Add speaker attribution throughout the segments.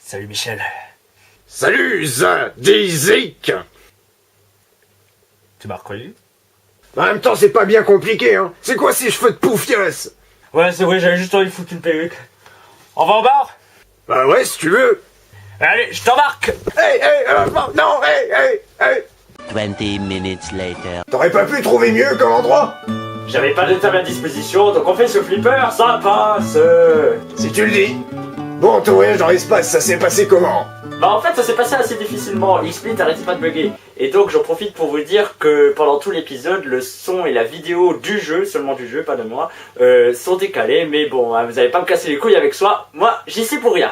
Speaker 1: Salut Michel.
Speaker 2: Salut, Dizik.
Speaker 1: Tu m'as reconnu?
Speaker 2: En même temps, c'est pas bien compliqué, hein. C'est quoi ces cheveux de poufias?
Speaker 1: Ouais, c'est vrai, j'avais juste envie de foutre une perruque. On va au bar?
Speaker 2: Bah ouais, si tu veux.
Speaker 1: Allez, je t'embarque.
Speaker 2: Non,
Speaker 3: 20 minutes later.
Speaker 2: T'aurais pas pu trouver mieux comme endroit?
Speaker 1: J'avais pas de table à disposition, donc on fait ce flipper, ça passe.
Speaker 2: Si tu le dis. Bon, ton voyage dans l'espace, ça s'est passé comment?
Speaker 1: Bah en fait ça s'est passé assez difficilement, XSplit arrêtait pas de bugger. Et donc j'en profite pour vous dire que pendant tout l'épisode, le son et la vidéo du jeu, seulement du jeu, pas de moi, sont décalés. Mais bon, hein, vous allez pas me casser les couilles avec soi, moi j'y suis pour rien.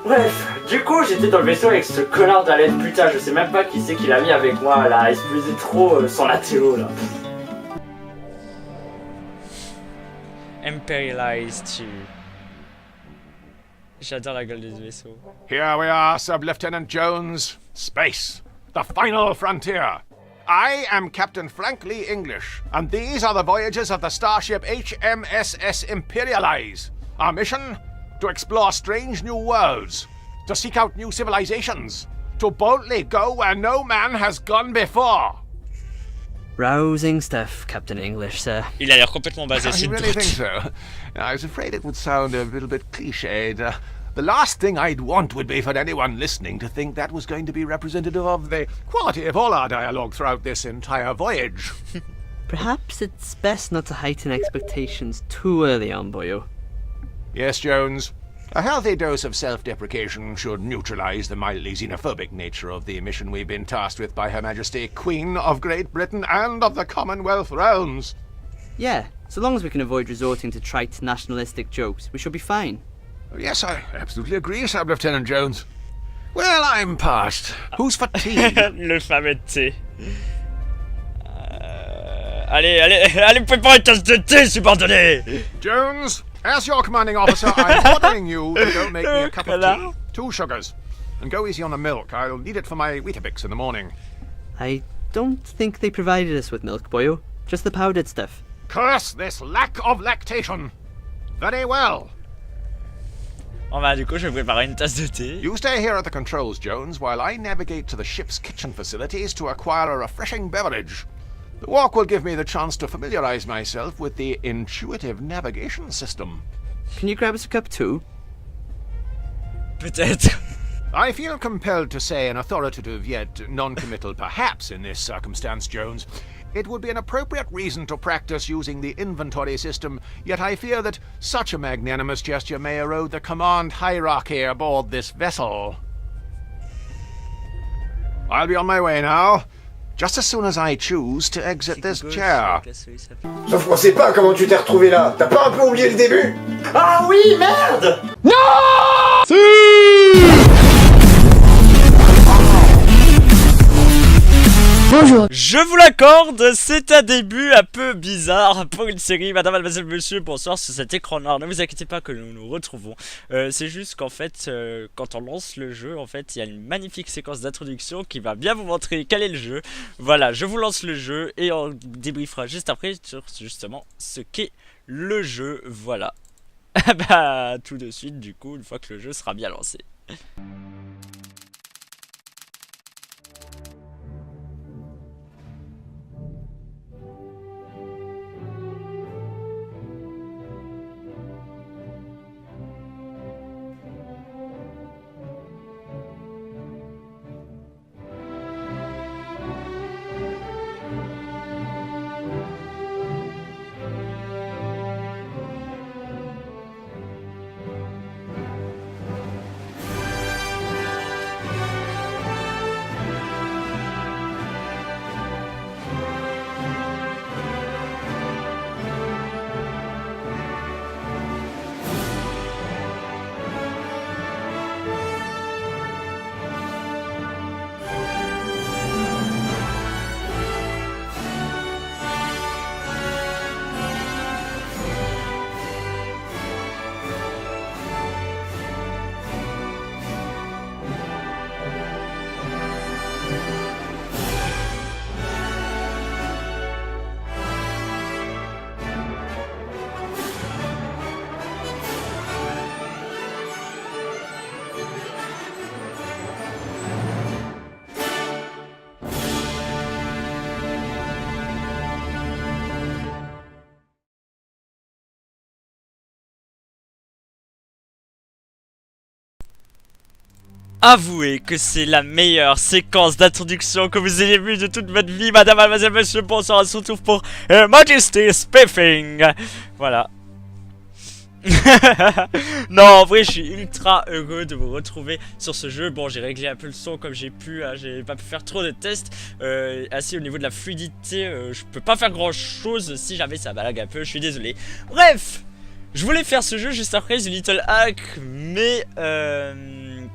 Speaker 1: Bref, du coup j'étais dans le vaisseau avec ce connard d'Alain, putain je sais même pas qui c'est qui l'a mis avec moi là, il se faisait trop son latéo là.
Speaker 4: Imperialized tu. J'adore la gueule des vaisseaux.
Speaker 5: Here we are, Sub-Lieutenant Jones. Space, the final frontier. I am Captain Frank Lee English, and these are the voyages of the starship HMSS Imperialize. Our mission? To explore strange new worlds, to seek out new civilizations, to boldly go where no man has gone before.
Speaker 6: Rousing stuff, Captain English, sir.
Speaker 4: Il a l'air complètement basé sur
Speaker 5: You
Speaker 4: une
Speaker 5: really
Speaker 4: doute.
Speaker 5: think so? I was afraid it would sound a little bit cliched. The last thing I'd want would be for anyone listening to think that was going to be representative of the quality of all our dialogue throughout this entire voyage.
Speaker 6: Perhaps it's best not to heighten expectations too early on, boyo.
Speaker 5: Yes, Jones. A healthy dose of self-deprecation should neutralize the mildly xenophobic nature of the mission we've been tasked with by Her Majesty, Queen of Great Britain and of the Commonwealth Realms.
Speaker 6: Yeah, so long as we can avoid resorting to trite nationalistic jokes, we should be fine.
Speaker 5: Yes, I absolutely agree, Sub-Lieutenant Jones. Well, I'm past. Who's for tea?
Speaker 4: Le fameux thé. Allez, vous pouvez pas une tasse de thé, subordonné.
Speaker 5: Jones, as your commanding officer, I'm ordering you to go make me a cup of tea. 2 sugars. And go easy on the milk. I'll need it for my Weetabix in the morning.
Speaker 6: I don't think they provided us with milk, boyo. Just the powdered stuff.
Speaker 5: Curse this lack of lactation. Very well.
Speaker 4: Bon bah du coup je vais préparer une tasse de thé.
Speaker 5: You stay here at the controls, Jones, while I navigate to the ship's kitchen facilities to acquire a refreshing beverage. The walk will give me the chance to familiarize myself with the intuitive navigation system.
Speaker 6: Can you grab us a cup too?
Speaker 4: Peut-être.
Speaker 5: I feel compelled to say an authoritative yet non-committal perhaps in this circumstance, Jones. It would be an appropriate reason to practice using the inventory system, yet I fear that such a magnanimous gesture may erode the command hierarchy aboard this vessel. I'll be on my way now, just as soon as I choose to exit this chair.
Speaker 2: Sauf qu'on sait pas comment tu t'es retrouvé là. T'as pas un peu oublié le début?
Speaker 1: Ah oui, merde.
Speaker 7: Bonjour.
Speaker 4: Je vous l'accorde, c'est un début un peu bizarre pour une série. Madame, mademoiselle, monsieur, bonsoir sur cet écran noir. Ne vous inquiétez pas que nous nous retrouvons. C'est juste qu'en fait, quand on lance le jeu, en fait, il y a une magnifique séquence d'introduction qui va bien vous montrer quel est le jeu. Voilà, je vous lance le jeu et on débriefera juste après sur justement ce qu'est le jeu. Voilà. Bah, tout de suite, du coup, une fois que le jeu sera bien lancé. avouez que c'est la meilleure séquence d'introduction que vous ayez vue de toute votre vie, madame, mademoiselle, monsieur, bonsoir, on se retrouve pour Majesty, Spiffing. Voilà. Non, en vrai, je suis ultra heureux de vous retrouver sur ce jeu. Bon, j'ai réglé un peu le son comme j'ai pu, hein, j'ai pas pu faire trop de tests. Ainsi, au niveau de la fluidité, je peux pas faire grand chose si jamais ça balague un peu, je suis désolé. Bref, je voulais faire ce jeu juste après The Little Hack, mais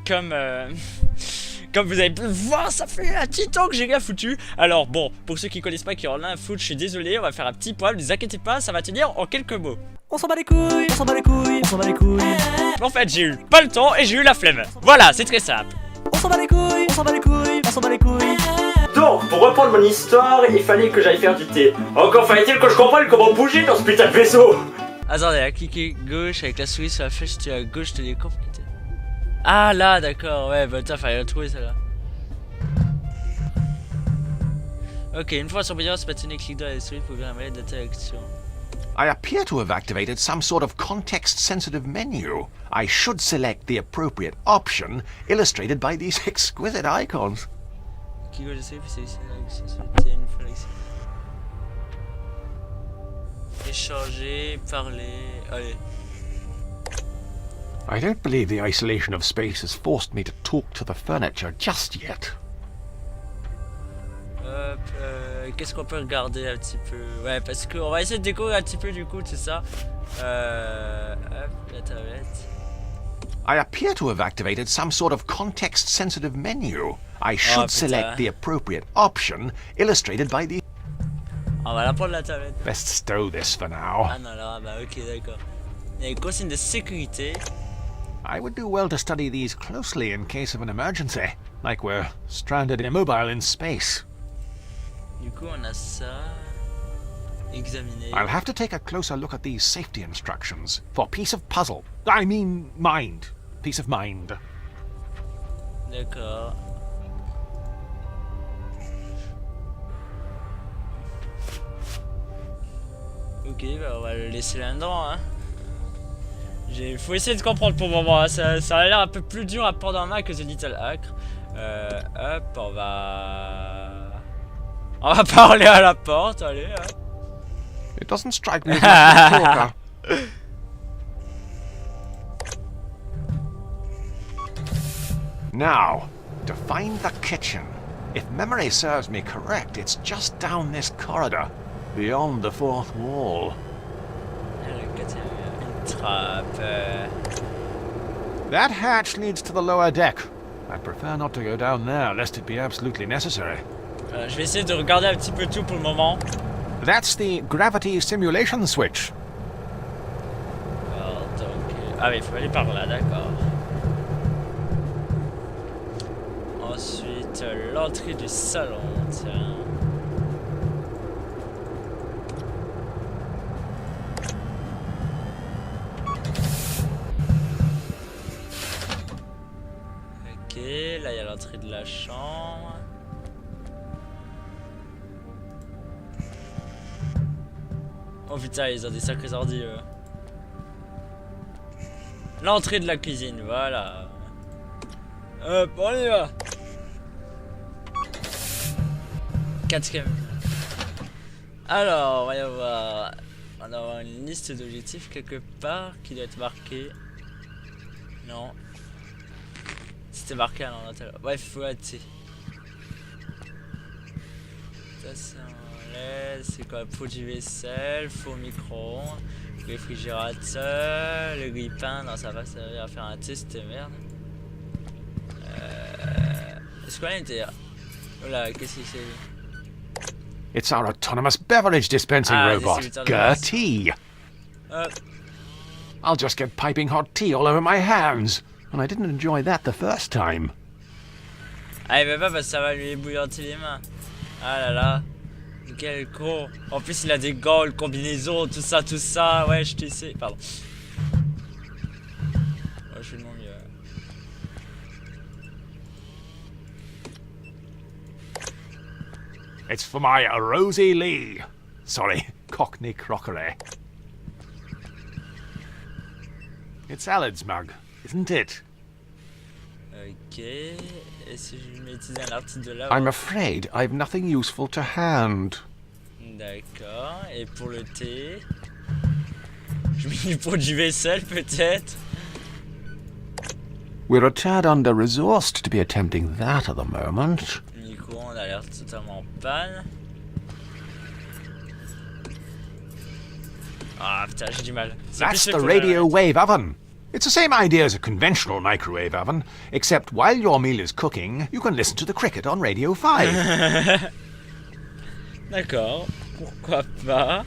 Speaker 4: comme vous avez pu le voir, ça fait un petit temps que j'ai rien foutu. Alors bon, pour ceux qui connaissent pas, qui ont rien à foutre, je suis désolé, on va faire un petit point, ne vous inquiétez pas, ça va tenir en quelques mots. On s'en bat les couilles, on s'en bat les couilles, on s'en bat les couilles. En fait, j'ai eu pas le temps et j'ai eu la flemme. Voilà, c'est très simple. On s'en bat les couilles, on s'en bat les couilles, on s'en bat les couilles.
Speaker 1: Donc, pour reprendre mon histoire, il fallait que j'aille faire du thé. Encore fallait-il que je comprenne comment bouger dans ce putain de vaisseau.
Speaker 4: Attendez, à cliquer gauche avec la souris sur la flèche, tu es à gauche, te découvres. Ah là, d'accord, ouais, bah attends, fallait la trouver celle-là. Ok, une fois sur bouillon, se patiner, clic droit et la souris pour ouvrir un volet d'interaction.
Speaker 5: I appear to have activated some sort of context-sensitive menu. I should select the appropriate option, illustrated by these exquisite icons.
Speaker 4: Clic gauche, souris, puis c'est une flexion. Échanger, parler, allez.
Speaker 5: I don't believe the isolation of space has forced me to talk to the furniture just yet.
Speaker 4: Hop, qu'est-ce qu'on peut regarder un petit peu? Ouais, parce qu'on va essayer de découvrir un petit peu du coup, c'est ça. Hop, la tablette.
Speaker 5: I appear to have activated some sort of context-sensitive menu. I should select the appropriate option, illustrated by the...
Speaker 4: On va la prendre la tablette.
Speaker 5: Best stow this for now.
Speaker 4: Ah non, là, bah ok, d'accord. Il y a une consigne de sécurité.
Speaker 5: I would do well to study these closely in case of an emergency, like we're stranded immobile in space.
Speaker 4: Du coup, on a ça. Examiner.
Speaker 5: I'll have to take a closer look at these safety instructions for peace of puzzle. I mean, mind. Peace of mind.
Speaker 4: D'accord. Ok, bah on va le laisser là-dedans, hein. Faut essayer de comprendre pour le moment, hein. Ça a l'air un peu plus dur à prendre en main que The Little Hack. Hop, on va parler à la porte, allez. Hein.
Speaker 5: It doesn't strike me as much as a talker. Now, to find the kitchen. If memory serves me correct, it's just down this corridor, beyond the fourth wall. That hatch leads to the lower deck. I'd prefer not to go down there, lest it be absolutely necessary.
Speaker 4: Je vais essayer de regarder un petit peu tout pour le moment.
Speaker 5: That's the gravity simulation switch.
Speaker 4: Ah oui, il faut aller par là, d'accord. Ensuite, l'entrée du salon, tiens. Ok, là il y a l'entrée de la chambre. Oh putain, ils ont des sacrés ordi. L'entrée de la cuisine, voilà. Hop, on y va. Quatrième. Alors, on va y avoir... On va avoir une liste d'objectifs quelque part qui doit être marquée. Non. C'était marqué à l'endroit. Bref, faut hâter. Ça, c'est en LED. C'est quoi? Produit vaisselle, faux micro-ondes, réfrigérateur, le grille-pain. Non, ça va servir à faire un test, merde. Est-ce qu'on a une terre? Oh là, qu'est-ce que c'est?
Speaker 5: It's our autonomous beverage dispensing robot, Gertie. I'll just get piping hot tea all over my hands. And I didn't enjoy that the first time.
Speaker 4: Ah, il veut pas parce que ça va lui ébouillanter les mains. Ah là là. Quel con. En plus, il a des gants, une combinaison, tout ça. Ouais, je te sais. Pardon. Ouais, je fais de mon mieux.
Speaker 5: It's for my Rosie Lee. Sorry, Cockney crockery. It's Alan's mug, isn't it?
Speaker 4: Ok. Et si je m'utilise un article de là?
Speaker 5: I'm afraid I've nothing useful to hand.
Speaker 4: D'accord. Et pour le thé? Je mets du produit vaisselle peut-être?
Speaker 5: We're a tad under-resourced to be attempting that at the moment.
Speaker 4: Le micro-ondes a l'air totalement en panne. Ah putain, j'ai du mal.
Speaker 5: That's the radio wave oven. It's the same idea as a conventional microwave oven, except while your meal is cooking, you can listen to the cricket on Radio 5.
Speaker 4: D'accord, pourquoi pas.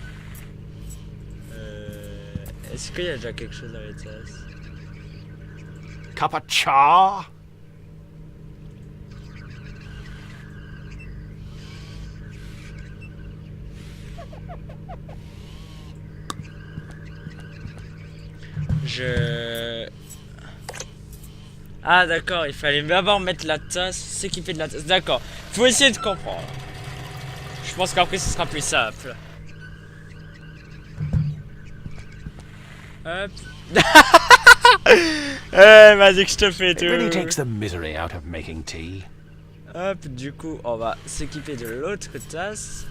Speaker 4: Est-ce qu'il y a déjà quelque chose dans les tasses?
Speaker 5: Cup of cha?
Speaker 4: Ah d'accord, il fallait d'abord mettre la tasse, s'équiper de la tasse. D'accord, faut essayer de comprendre. Je pense qu'après ce sera plus simple. Hop. Vas-y que je te fais tout.
Speaker 5: It really takes the misery out of making tea.
Speaker 4: Hop, du coup, on va s'équiper de l'autre tasse.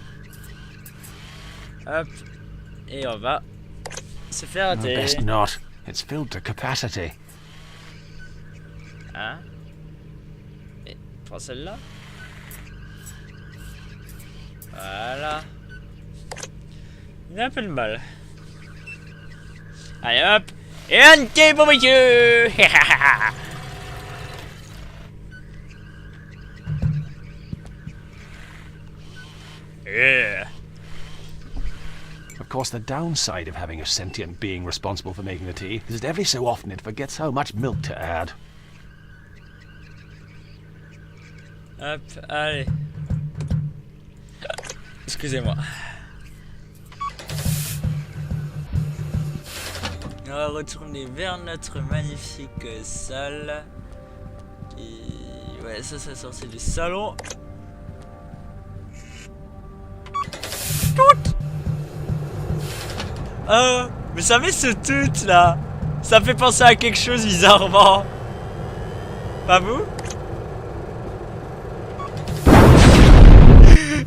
Speaker 4: Hop. Et on va se faire un thé.
Speaker 5: Best not. It's filled to capacity.
Speaker 4: Hein? Et prends celle-là. Voilà. Il a un peu de mal. Allez hop. Et un thé pour monsieur. Yeah.
Speaker 5: Of course, the downside of having a sentient being responsible for making the tea is that every so often it forgets how much milk to add.
Speaker 4: Hop, allez. Excusez-moi. On va retourner vers notre magnifique salle. Et ouais, ça c'est sorti du salon. Tout. Oh, mais ça met ce tout là. Ça me fait penser à quelque chose bizarrement. Pas vous?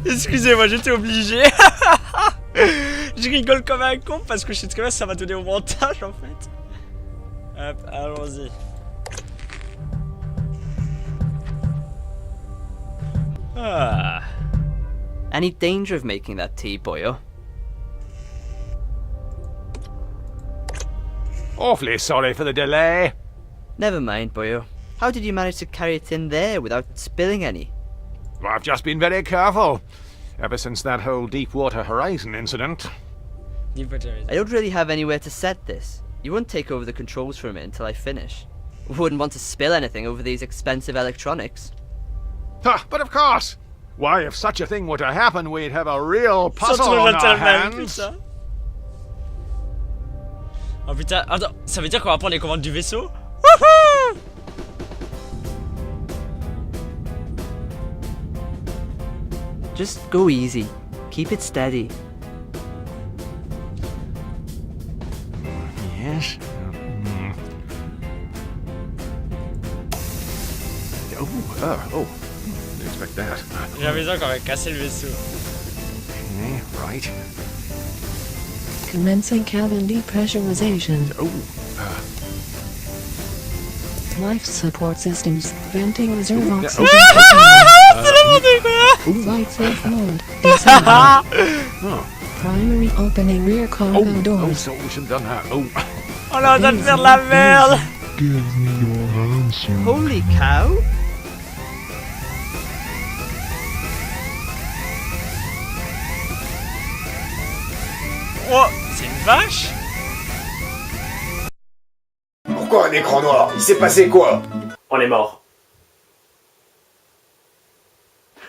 Speaker 4: Excusez-moi, j'étais obligé. Je rigole comme un con parce que je sais que ça va donner au montage en fait. Hop, allons-y. Ah.
Speaker 6: Any danger of making that tea, boyo?
Speaker 5: Awfully sorry for the delay.
Speaker 6: Never mind, boyo. How did you manage to carry it in there without spilling any?
Speaker 5: Well, I've just been very careful. Ever since that whole Deepwater Horizon incident.
Speaker 6: I don't really have anywhere to set this. You won't take over the controls from it until I finish. Wouldn't want to spill anything over these expensive electronics.
Speaker 5: But of course! Why, if such a thing were to happen, we'd have a real puzzle on our hands.
Speaker 4: Oh putain, attends, ça veut dire qu'on va prendre les commandes du vaisseau? Wouhou!
Speaker 6: Just go easy. Keep it steady.
Speaker 5: Yes. Oh. Didn't expect that.
Speaker 4: J'ai l'impression qu'on va casser le vaisseau.
Speaker 5: Okay, right.
Speaker 7: Commencing cabin depressurization. Life support systems. Venting reserve oxygen. Flight safe mode. Primary opening rear cargo doors.
Speaker 5: So we should have done that.
Speaker 4: On est en train de faire de la merde.
Speaker 6: Holy cow!
Speaker 4: Oh, c'est une vache?
Speaker 2: Pourquoi un écran noir? Il s'est passé quoi?
Speaker 1: On est mort.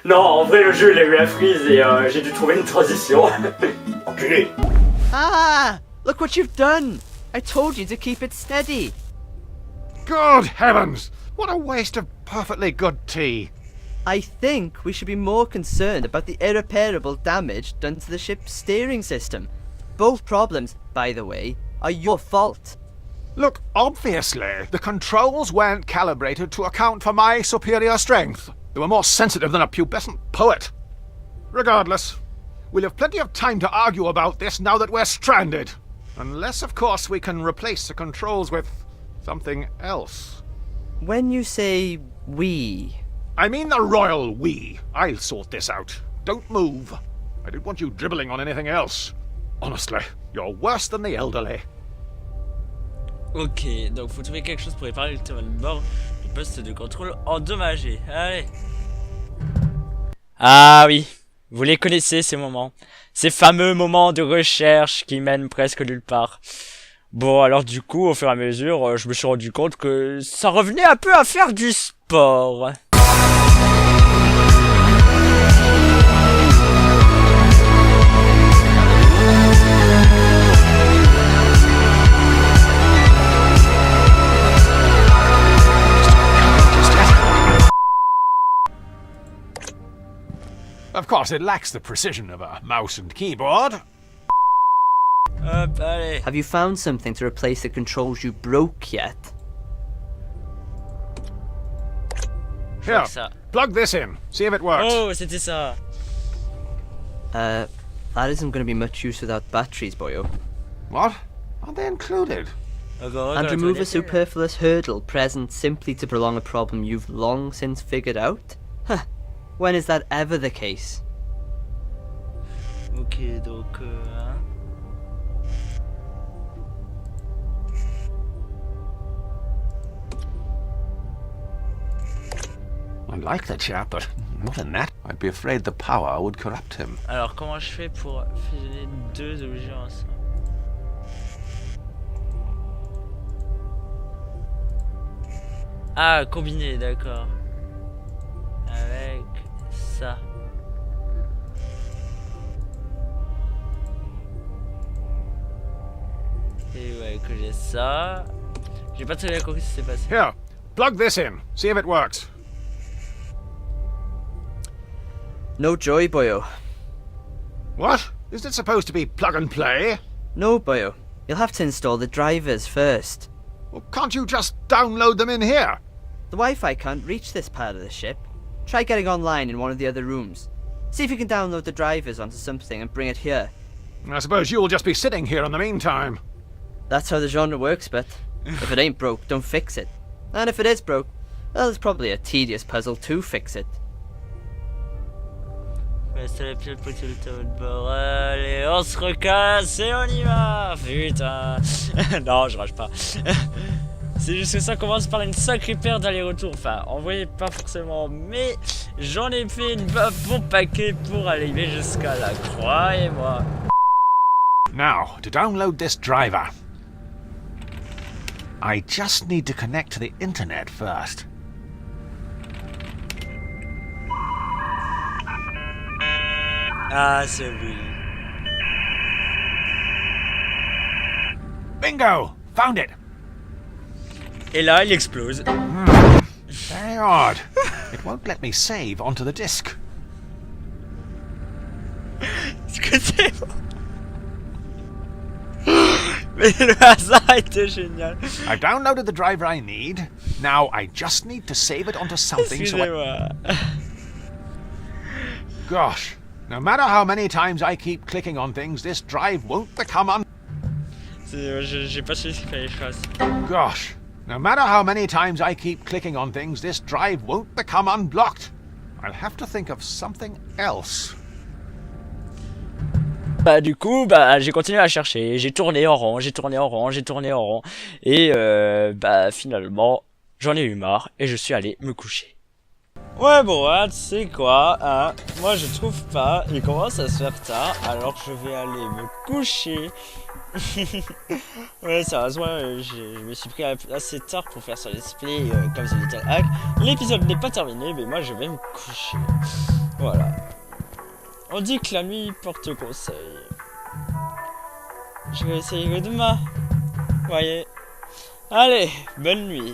Speaker 1: Non, en vrai, le jeu, il a eu un freeze et j'ai dû trouver une transition.
Speaker 2: Enculé!
Speaker 6: Ah! Look what you've done! I told you to keep it steady.
Speaker 5: Good heavens! What a waste of perfectly good tea.
Speaker 6: I think we should be more concerned about the irreparable damage done to the ship's steering system. Both problems, by the way, are your fault.
Speaker 5: Look, obviously, the controls weren't calibrated to account for my superior strength. They were more sensitive than a pubescent poet. Regardless, we'll have plenty of time to argue about this now that we're stranded. Unless, of course, we can replace the controls with something else.
Speaker 6: When you say we...
Speaker 5: I mean the royal we. I'll sort this out. Don't move. I don't want you dribbling on anything else. Honestly, you're worse than the elderly.
Speaker 4: Ok, donc faut trouver quelque chose pour réparer le tableau de bord du poste de contrôle endommagé. Allez. Ah oui, vous les connaissez ces moments. Ces fameux moments de recherche qui mènent presque nulle part. Bon, alors du coup, au fur et à mesure, je me suis rendu compte que ça revenait un peu à faire du sport.
Speaker 5: Of course, it lacks the precision of a mouse and keyboard.
Speaker 4: Hop, allez.
Speaker 6: Have you found something to replace the controls you broke yet?
Speaker 5: Here,
Speaker 4: Ça.
Speaker 5: plug this in. See if it works.
Speaker 4: Oh, c'était ça.
Speaker 6: That isn't going to be much use without batteries, boyo.
Speaker 5: What? Aren't they included?
Speaker 6: And remove a superfluous hurdle present simply to prolong a problem you've long since figured out? Huh. When is that ever the case?
Speaker 4: Ok, donc... hein.
Speaker 5: I like the chap, but not in that. I'd be afraid the power would corrupt him.
Speaker 4: Alors, comment je fais pour fusionner deux objets ensemble? Ah, combiner, d'accord. Avec ça. Et ouais, que j'ai ça. J'ai pas très bien compris ce qui s'est passé.
Speaker 5: Here, plug this in. See if it works.
Speaker 6: No joy, boyo.
Speaker 5: What? Is it supposed to be plug and play?
Speaker 6: No, boyo. You'll have to install the drivers first.
Speaker 5: Well, can't you just download them in here?
Speaker 6: The Wi-Fi can't reach this part of the ship. Try getting online in one of the other rooms. See if you can download the drivers onto something and bring it here.
Speaker 5: I suppose you'll just be sitting here in the meantime.
Speaker 6: That's how the genre works, but if it ain't broke, don't fix it. And if it is broke, well, it's probably a tedious puzzle to fix it.
Speaker 4: C'est la pilote pour le tableau de bord. Allez, on se recasse et on y va. Putain. Non, je rage pas. C'est juste que ça commence par une sacrée paire d'aller-retour. Enfin, en vrai, pas forcément, mais j'en ai fait une bon paquet pour arriver jusqu'à là, croyez-moi.
Speaker 5: Now, to download this driver, I just need to connect to the internet first.
Speaker 4: Ah, c'est oui.
Speaker 5: Bingo! Found it!
Speaker 4: Et là, il explose.
Speaker 5: Very odd. It won't let me save onto the disk.
Speaker 4: Est-ce que c'est bon? Mais le hasard était génial.
Speaker 5: I've downloaded the driver I need. Now I just need to save it onto something so I...
Speaker 4: Excusez-moi.
Speaker 5: Gosh, no matter how many times I keep clicking on things, this drive won't become
Speaker 4: J'ai pas su ce qu'il fallait que je fasse.
Speaker 5: Gosh, no matter how many times I keep clicking on things, this drive won't become unblocked. I'll have to think of something else.
Speaker 4: Bah du coup, bah j'ai continué à chercher, j'ai tourné en rond, j'ai tourné en rond, j'ai tourné en rond, et bah finalement, j'en ai eu marre, et je suis allé me coucher. Ouais bon, hein, tu sais quoi, hein, moi je trouve pas, il commence à se faire tard, alors je vais aller me coucher. Ouais, sérieusement, je me suis pris assez tard pour faire ce let's play comme The Little Hack. L'épisode n'est pas terminé, mais moi je vais me coucher. Voilà. On dit que la nuit porte conseil. Je vais essayer demain. Voyez. Allez, bonne nuit.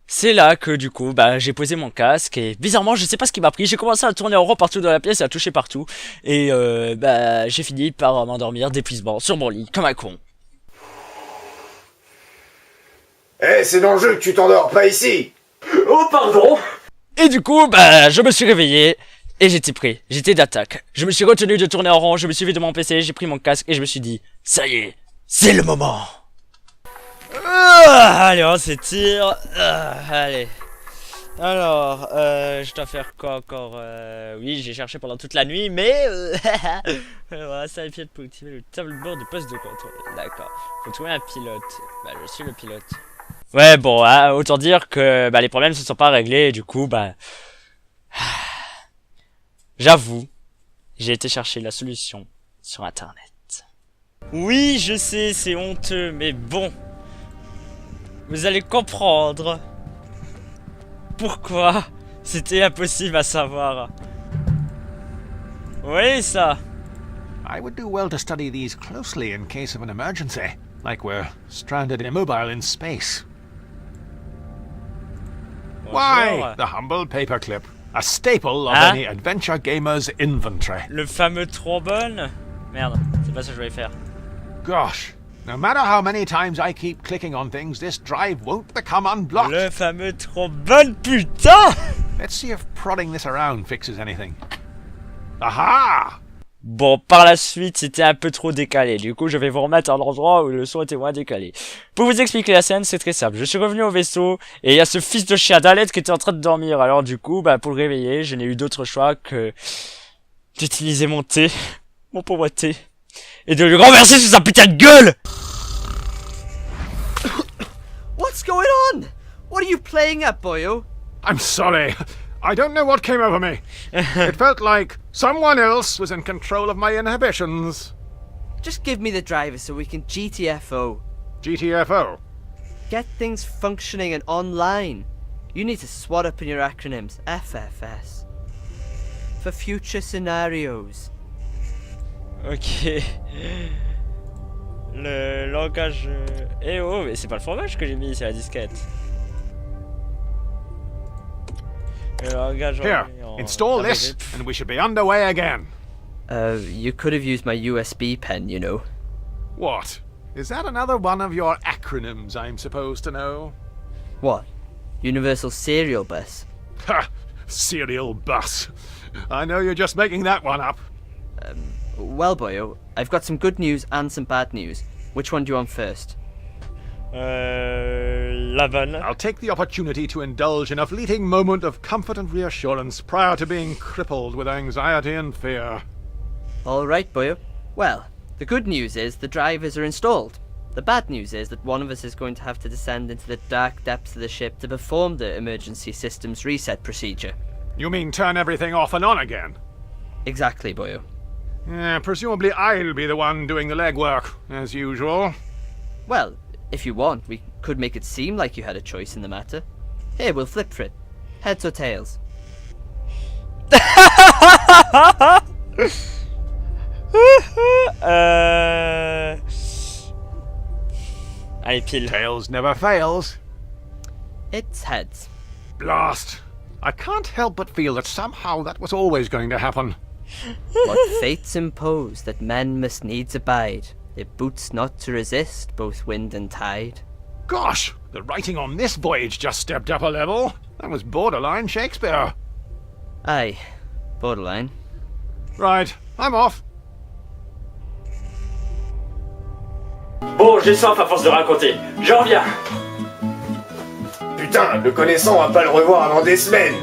Speaker 4: C'est là que du coup, bah, j'ai posé mon casque et bizarrement, je sais pas ce qui m'a pris. J'ai commencé à tourner en rond partout dans la pièce et à toucher partout. Et bah, j'ai fini par m'endormir d'épuisement sur mon lit, comme un con.
Speaker 2: Eh, c'est dans le jeu que tu t'endors, pas ici.
Speaker 1: Oh, pardon.
Speaker 4: Et du coup, bah, je me suis réveillé et j'étais prêt. J'étais d'attaque. Je me suis retenu de tourner en rond, je me suis vu de mon PC, j'ai pris mon casque et je me suis dit, ça y est, c'est le moment. Allez, on s'étire. Allez. Alors, je dois faire quoi encore? Oui, j'ai cherché pendant toute la nuit, mais voilà, ça pied pour activer le tableau de poste de contrôle. D'accord. Faut trouver un pilote. Bah, je suis le pilote. Ouais, bon, hein, autant dire que bah, les problèmes se sont pas réglés, et du coup, bah, j'avoue, j'ai été chercher la solution sur Internet. Oui, je sais, c'est honteux, mais bon, vous allez comprendre pourquoi c'était impossible à savoir. Oui, ça.
Speaker 5: I would do well to study these closely in case of an emergency, like we're stranded immobile in space. Why, the humble paperclip, a staple of any adventure gamer's inventory.
Speaker 4: Le fameux trombone. Merde, c'est pas ça que je voulais faire.
Speaker 5: Gosh, no matter how many times I keep clicking on things, this drive won't become unblocked.
Speaker 4: Le fameux trombone, putain!
Speaker 5: Let's see if prodding this around fixes anything. Aha!
Speaker 4: Bon, par la suite, c'était un peu trop décalé. Du coup, je vais vous remettre à l'endroit où le son était moins décalé. Pour vous expliquer la scène, c'est très simple. Je suis revenu au vaisseau et il y a ce fils de chien d'Alette qui était en train de dormir. Alors du coup, bah, pour le réveiller, je n'ai eu d'autre choix que d'utiliser mon thé, mon pauvre thé, et de lui renverser sur sa putain de gueule!
Speaker 6: What's going on? What are you playing at, boyo?
Speaker 5: I'm sorry. I don't know what came over me. It felt like someone else was in control of my inhibitions.
Speaker 6: Just give me the driver so we can GTFO.
Speaker 5: GTFO?
Speaker 6: Get things functioning and online. You need to swat up in your acronyms. FFS. For future scenarios.
Speaker 4: Ok. Le langage... Eh oh, mais c'est pas le fromage que j'ai mis, c'est la disquette. Le langage...
Speaker 5: Here, install this and we should be underway again.
Speaker 6: You could have used my USB pen, you know.
Speaker 5: What? Is that another one of your acronyms I'm supposed to know?
Speaker 6: What? Universal Serial Bus?
Speaker 5: Ha! Serial bus. I know you're just making that one up.
Speaker 6: Well, boyo, I've got some good news and some bad news. Which one do you want first?
Speaker 4: La bonne.
Speaker 5: I'll take the opportunity to indulge in a fleeting moment of comfort and reassurance prior to being crippled with anxiety and fear.
Speaker 6: Alright, boyo. Well, the good news is the drivers are installed. The bad news is that one of us is going to have to descend into the dark depths of the ship to perform the emergency systems reset procedure.
Speaker 5: You mean turn everything off and on again?
Speaker 6: Exactly, boyo.
Speaker 5: Presumably I'll be the one doing the legwork, as usual.
Speaker 6: Well, if you want, we could make it seem like you had a choice in the matter. Here, we'll flip for it. Heads or tails?
Speaker 4: Allez, pile.
Speaker 5: Tails never fails.
Speaker 6: It's heads.
Speaker 5: Blast. I can't help but feel that somehow that was always going to happen.
Speaker 6: What fates impose that men must needs abide, it boots not to resist both wind and tide.
Speaker 5: Gosh, the writing on this voyage just stepped up a level. That was borderline Shakespeare.
Speaker 6: Aye, borderline.
Speaker 5: Right, I'm off.
Speaker 1: Bon, j'ai soif à force de raconter. Je reviens.
Speaker 2: Putain, le connaissant, on va pas le revoir avant des semaines.